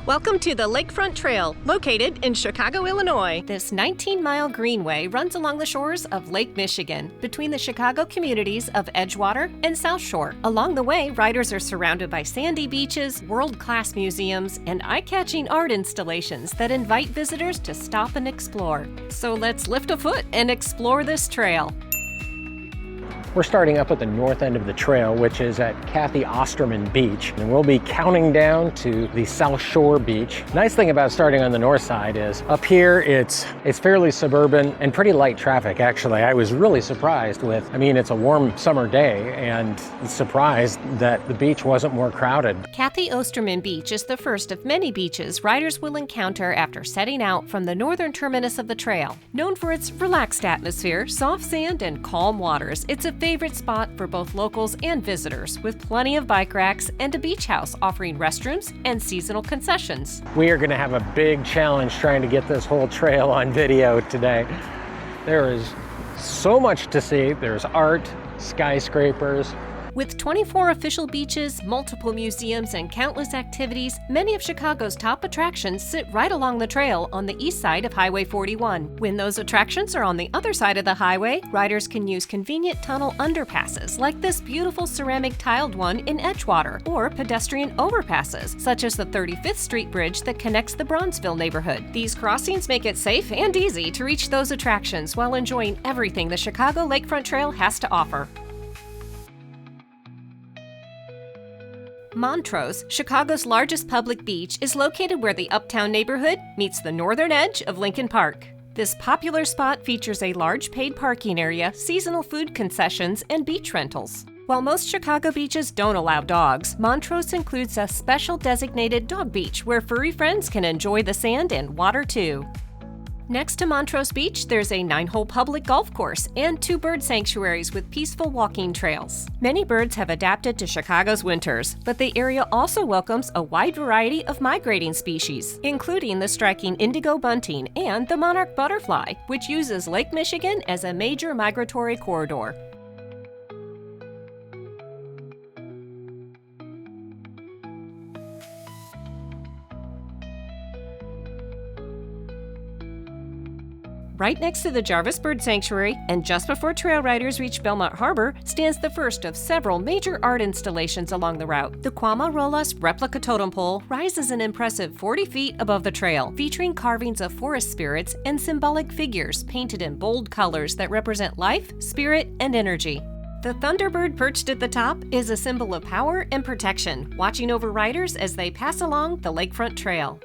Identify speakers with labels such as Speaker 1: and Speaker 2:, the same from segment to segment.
Speaker 1: Welcome to the Lakefront Trail, located in Chicago, Illinois. This 19-mile greenway runs along the shores of Lake Michigan, between the Chicago communities of Edgewater and South Shore. Along the way, riders are surrounded by sandy beaches, world-class museums, and eye-catching art installations that invite visitors to stop and explore. So let's lift a foot and explore this trail.
Speaker 2: We're starting up at the north end of the trail, which is at Osterman Beach, and we'll be counting down to the South Shore Beach. Nice thing about starting on the north side is up here it's fairly suburban and pretty light traffic, actually. I was really surprised it's a warm summer day and surprised that the beach wasn't more crowded.
Speaker 1: Osterman Beach is the first of many beaches riders will encounter after setting out from the northern terminus of the trail. Known for its relaxed atmosphere, soft sand, and calm waters, it's a favorite spot for both locals and visitors, with plenty of bike racks and a beach house offering restrooms and seasonal concessions.
Speaker 2: We are going to have a big challenge trying to get this whole trail on video today. There is so much to see. There's art, skyscrapers.
Speaker 1: With 24 official beaches, multiple museums, and countless activities, many of Chicago's top attractions sit right along the trail on the east side of Highway 41. When those attractions are on the other side of the highway, riders can use convenient tunnel underpasses like this beautiful ceramic tiled one in Edgewater, or pedestrian overpasses, such as the 35th Street Bridge that connects the Bronzeville neighborhood. These crossings make it safe and easy to reach those attractions while enjoying everything the Chicago Lakefront Trail has to offer. Montrose, Chicago's largest public beach, is located where the Uptown neighborhood meets the northern edge of Lincoln Park. This popular spot features a large paid parking area, seasonal food concessions, and beach rentals. While most Chicago beaches don't allow dogs, Montrose includes a special designated dog beach where furry friends can enjoy the sand and water too. Next to Montrose Beach, there's a 9-hole public golf course and 2 bird sanctuaries with peaceful walking trails. Many birds have adapted to Chicago's winters, but the area also welcomes a wide variety of migrating species, including the striking indigo bunting and the monarch butterfly, which uses Lake Michigan as a major migratory corridor. Right next to the Jarvis Bird Sanctuary, and just before trail riders reach Belmont Harbor, stands the first of several major art installations along the route. The Kwa-Ma-Rolas replica totem pole rises an impressive 40 feet above the trail, featuring carvings of forest spirits and symbolic figures painted in bold colors that represent life, spirit, and energy. The Thunderbird perched at the top is a symbol of power and protection, watching over riders as they pass along the Lakefront Trail.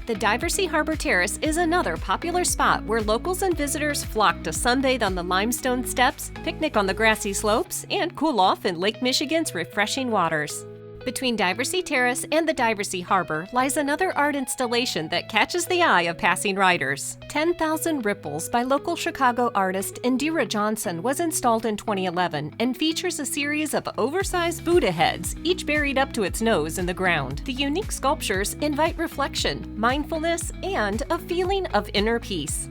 Speaker 1: The Diversey Terrace is another popular spot where locals and visitors flock to sunbathe on the limestone steps, picnic on the grassy slopes, and cool off in Lake Michigan's refreshing waters. Between Diversey Terrace and the Diversey Harbor lies another art installation that catches the eye of passing riders. 10,000 Ripples by local Chicago artist Indira Johnson was installed in 2011 and features a series of oversized Buddha heads, each buried up to its nose in the ground. The unique sculptures invite reflection, mindfulness, and a feeling of inner peace.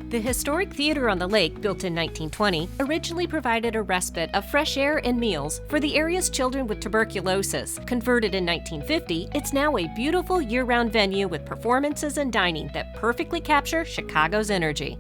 Speaker 1: The historic theater on the lake, built in 1920, originally provided a respite of fresh air and meals for the area's children with tuberculosis. Converted in 1950, it's now a beautiful year-round venue with performances and dining that perfectly capture Chicago's energy.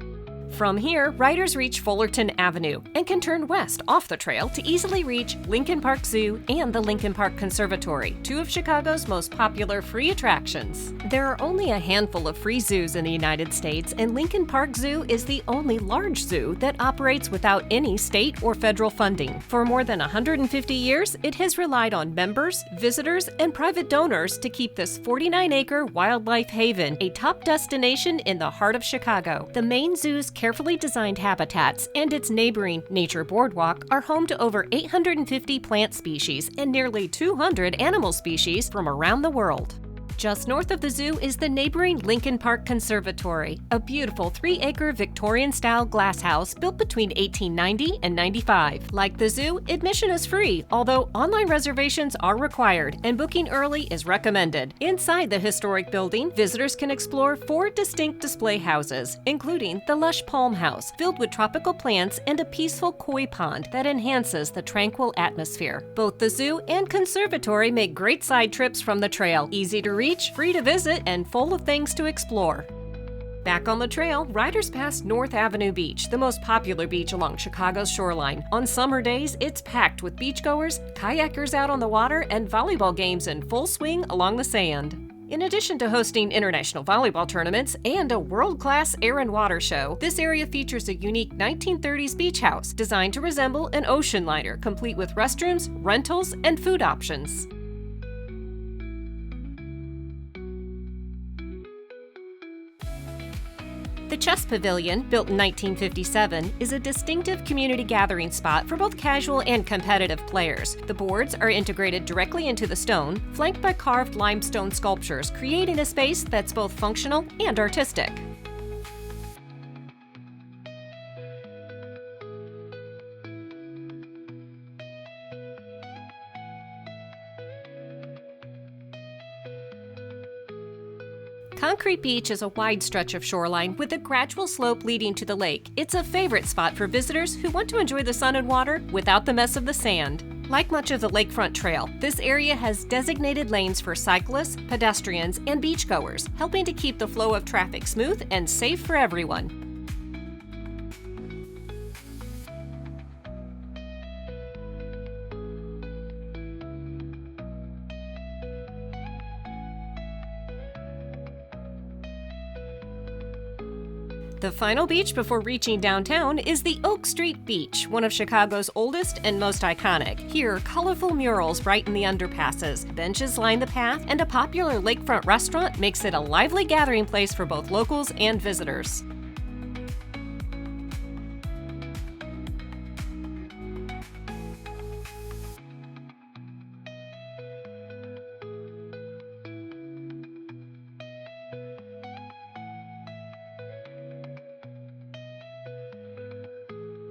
Speaker 1: From here, riders reach Fullerton Avenue and can turn west off the trail to easily reach Lincoln Park Zoo and the Lincoln Park Conservatory, 2 of Chicago's most popular free attractions. There are only a handful of free zoos in the United States, and Lincoln Park Zoo is the only large zoo that operates without any state or federal funding. For more than 150 years, it has relied on members, visitors, and private donors to keep this 49-acre wildlife haven a top destination in the heart of Chicago. The main zoo's carefully designed habitats and its neighboring Nature Boardwalk are home to over 850 plant species and nearly 200 animal species from around the world. Just north of the zoo is the neighboring Lincoln Park Conservatory, a beautiful 3-acre Victorian-style glasshouse built between 1890 and 95. Like the zoo, admission is free, although online reservations are required, and booking early is recommended. Inside the historic building, visitors can explore 4 distinct display houses, including the lush palm house, filled with tropical plants and a peaceful koi pond that enhances the tranquil atmosphere. Both the zoo and conservatory make great side trips from the trail, easy to reach, free to visit, and full of things to explore. Back on the trail, riders pass North Avenue Beach, the most popular beach along Chicago's shoreline. On summer days, it's packed with beachgoers, kayakers out on the water, and volleyball games in full swing along the sand. In addition to hosting international volleyball tournaments and a world-class air and water show, this area features a unique 1930s beach house designed to resemble an ocean liner, complete with restrooms, rentals, and food options. The Chess Pavilion, built in 1957, is a distinctive community gathering spot for both casual and competitive players. The boards are integrated directly into the stone, flanked by carved limestone sculptures, creating a space that's both functional and artistic. Concrete Beach is a wide stretch of shoreline with a gradual slope leading to the lake. It's a favorite spot for visitors who want to enjoy the sun and water without the mess of the sand. Like much of the Lakefront Trail, this area has designated lanes for cyclists, pedestrians, and beachgoers, helping to keep the flow of traffic smooth and safe for everyone. The final beach before reaching downtown is the Oak Street Beach, one of Chicago's oldest and most iconic. Here, colorful murals brighten the underpasses, benches line the path, and a popular lakefront restaurant makes it a lively gathering place for both locals and visitors.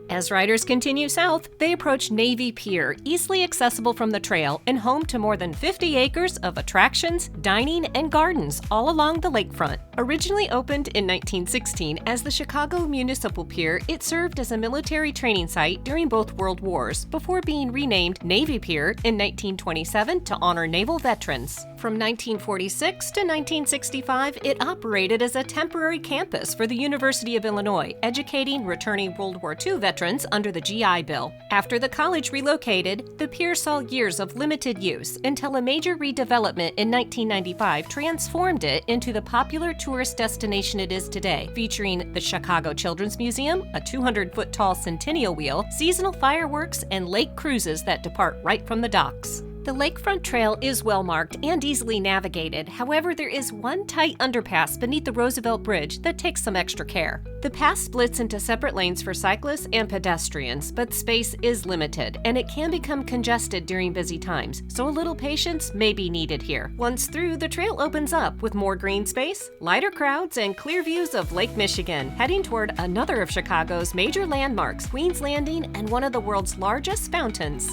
Speaker 1: As riders continue south, they approach Navy Pier, easily accessible from the trail and home to more than 50 acres of attractions, dining, and gardens all along the lakefront. Originally opened in 1916 as the Chicago Municipal Pier, it served as a military training site during both World Wars, before being renamed Navy Pier in 1927 to honor naval veterans. From 1946 to 1965, it operated as a temporary campus for the University of Illinois, educating returning World War II veterans under the GI Bill. After the college relocated, the pier saw years of limited use until a major redevelopment in 1995 transformed it into the popular tourist destination it is today, featuring the Chicago Children's Museum, a 200-foot-tall centennial wheel, seasonal fireworks, and lake cruises that depart right from the docks. The Lakefront Trail is well marked and easily navigated. However, there is one tight underpass beneath the Roosevelt Bridge that takes some extra care. The pass splits into separate lanes for cyclists and pedestrians, but space is limited, and it can become congested during busy times, so a little patience may be needed here. Once through, the trail opens up with more green space, lighter crowds, and clear views of Lake Michigan, heading toward another of Chicago's major landmarks, Queens Landing, and one of the world's largest fountains.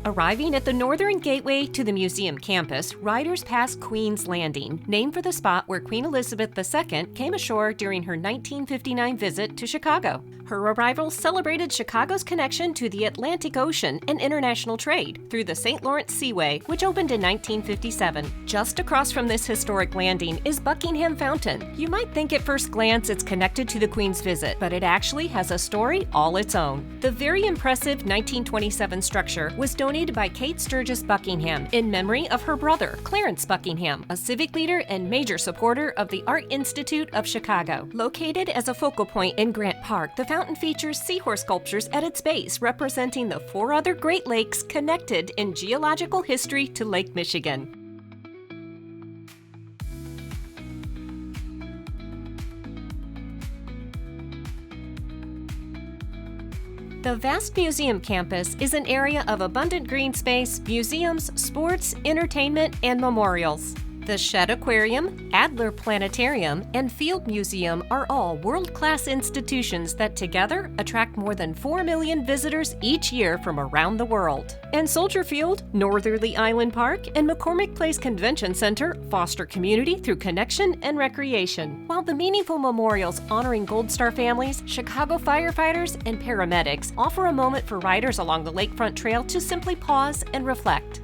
Speaker 1: Arriving at the northern gateway to the museum campus, riders pass Queen's Landing, named for the spot where Queen Elizabeth II came ashore during her 1959 visit to Chicago. Her arrival celebrated Chicago's connection to the Atlantic Ocean and international trade through the St. Lawrence Seaway, which opened in 1957. Just across from this historic landing is Buckingham Fountain. You might think at first glance it's connected to the Queen's visit, but it actually has a story all its own. The very impressive 1927 structure was donated by Kate Sturgis Buckingham in memory of her brother, Clarence Buckingham, a civic leader and major supporter of the Art Institute of Chicago. Located as a focal point in Grant Park, the fountain features seahorse sculptures at its base representing the 4 other Great Lakes connected in geological history to Lake Michigan. The vast museum campus is an area of abundant green space, museums, sports, entertainment, and memorials. The Shedd Aquarium, Adler Planetarium, and Field Museum are all world-class institutions that together attract more than 4 million visitors each year from around the world. And Soldier Field, Northerly Island Park, and McCormick Place Convention Center foster community through connection and recreation. While the meaningful memorials honoring Gold Star families, Chicago firefighters, and paramedics offer a moment for riders along the Lakefront Trail to simply pause and reflect.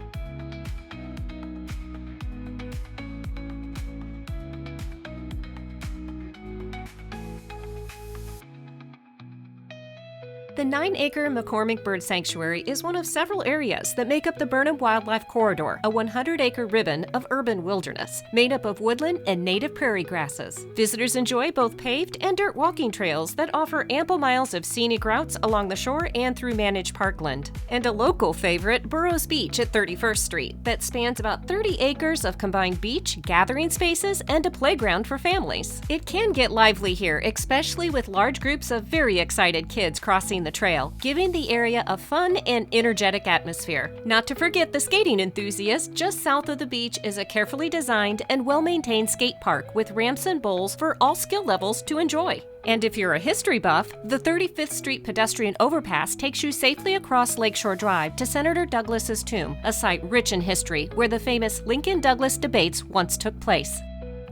Speaker 1: The 9-acre McCormick Bird Sanctuary is one of several areas that make up the Burnham Wildlife Corridor, a 100-acre ribbon of urban wilderness, made up of woodland and native prairie grasses. Visitors enjoy both paved and dirt walking trails that offer ample miles of scenic routes along the shore and through managed parkland. And a local favorite, Burroughs Beach at 31st Street, that spans about 30 acres of combined beach, gathering spaces, and a playground for families. It can get lively here, especially with large groups of very excited kids crossing the trail, giving the area a fun and energetic atmosphere. Not to forget the skating enthusiasts, just south of the beach is a carefully designed and well-maintained skate park with ramps and bowls for all skill levels to enjoy. And if you're a history buff, the 35th Street pedestrian overpass takes you safely across Lakeshore Drive to Senator Douglas's tomb, a site rich in history where the famous Lincoln-Douglas debates once took place.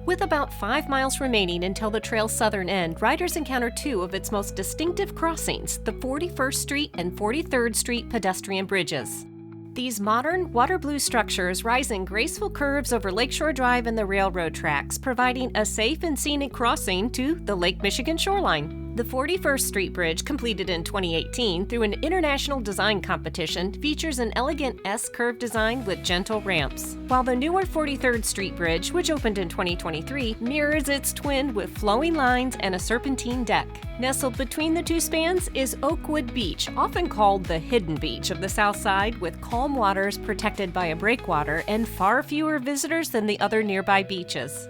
Speaker 1: With about 5 miles remaining until the trail's southern end, riders encounter two of its most distinctive crossings, the 41st Street and 43rd Street pedestrian bridges. These modern, water blue structures rise in graceful curves over Lakeshore Drive and the railroad tracks, providing a safe and scenic crossing to the Lake Michigan shoreline. The 41st Street Bridge, completed in 2018 through an international design competition, features an elegant S-curve design with gentle ramps, while the newer 43rd Street Bridge, which opened in 2023, mirrors its twin with flowing lines and a serpentine deck. Nestled between the two spans is Oakwood Beach, often called the hidden beach of the South Side, with calm waters protected by a breakwater and far fewer visitors than the other nearby beaches.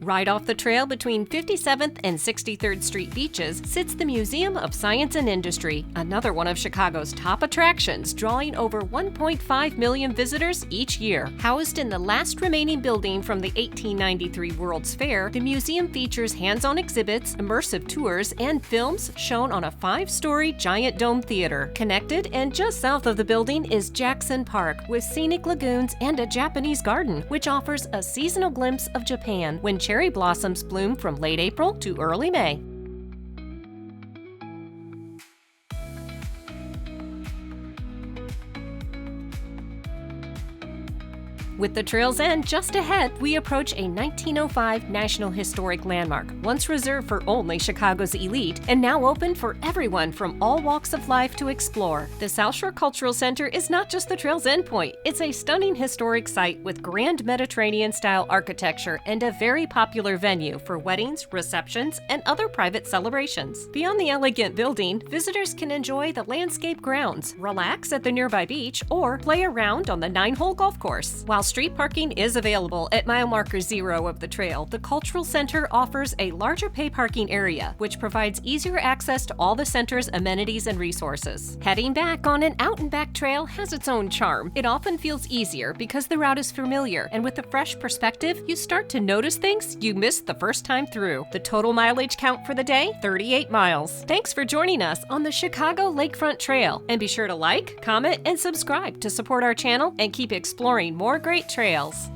Speaker 1: Right off the trail between 57th and 63rd Street beaches sits the Museum of Science and Industry, another one of Chicago's top attractions, drawing over 1.5 million visitors each year. Housed in the last remaining building from the 1893 World's Fair, the museum features hands-on exhibits, immersive tours, and films shown on a 5-story giant dome theater. Connected and just south of the building is Jackson Park, with scenic lagoons and a Japanese garden, which offers a seasonal glimpse of Japan when cherry blossoms bloom from late April to early May. With the trail's end just ahead, we approach a 1905 National Historic Landmark, once reserved for only Chicago's elite, and now open for everyone from all walks of life to explore. The South Shore Cultural Center is not just the trail's endpoint. It's a stunning historic site with grand Mediterranean-style architecture and a very popular venue for weddings, receptions, and other private celebrations. Beyond the elegant building, visitors can enjoy the landscape grounds, relax at the nearby beach, or play around on the 9-hole golf course. While street parking is available at mile marker 0 of the trail, the Cultural Center offers a larger pay parking area, which provides easier access to all the center's amenities and resources. Heading back on an out-and-back trail has its own charm. It often feels easier because the route is familiar, and with a fresh perspective, you start to notice things you missed the first time through. The total mileage count for the day? 38 miles. Thanks for joining us on the Chicago Lakefront Trail, and be sure to like, comment, and subscribe to support our channel and keep exploring more great trails.